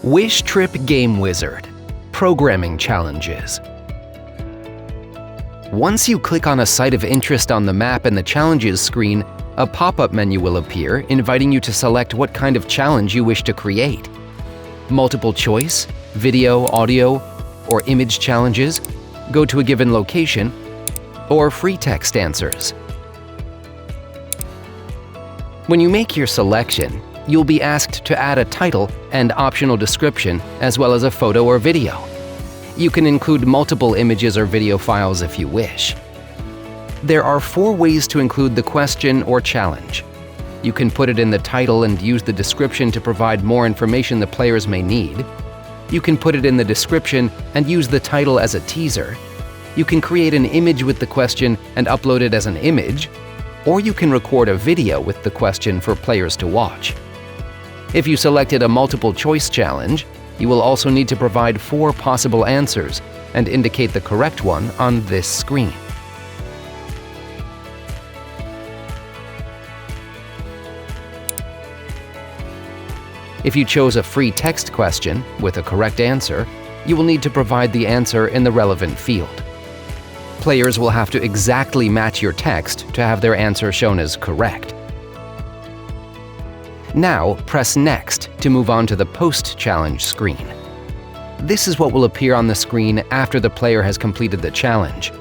Wish Trip Game Wizard – Programming Challenges. Once you click on a site of interest on the map in the Challenges screen, a pop-up menu will appear inviting you to select what kind of challenge you wish to create. Multiple choice, video, audio, or image challenges, go to a given location, or free text answers. When you make your selection, you'll be asked to add a title and optional description as well as a photo or video. You can include multiple images or video files if you wish. There are 4 ways to include the question or challenge. You can put it in the title and use the description to provide more information the players may need. You can put it in the description and use the title as a teaser. You can create an image with the question and upload it as an image, or you can record a video with the question for players to watch. If you selected a multiple choice challenge, you will also need to provide 4 possible answers and indicate the correct one on this screen. If you chose a free text question with a correct answer, you will need to provide the answer in the relevant field. Players will have to exactly match your text to have their answer shown as correct. Now, press Next to move on to the Post-Challenge screen. This is what will appear on the screen after the player has completed the challenge.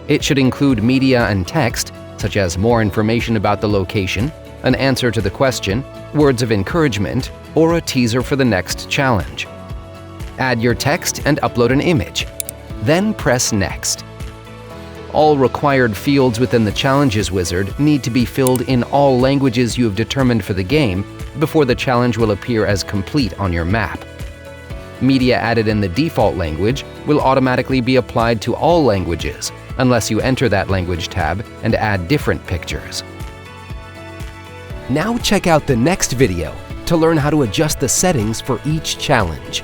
It should include media and text, such as more information about the location, an answer to the question, words of encouragement, or a teaser for the next challenge. Add your text and upload an image. Then press Next. All required fields within the Challenges wizard need to be filled in all languages you have determined for the game before the challenge will appear as complete on your map. Media added in the default language will automatically be applied to all languages unless you enter that language tab and add different pictures. Now check out the next video to learn how to adjust the settings for each challenge.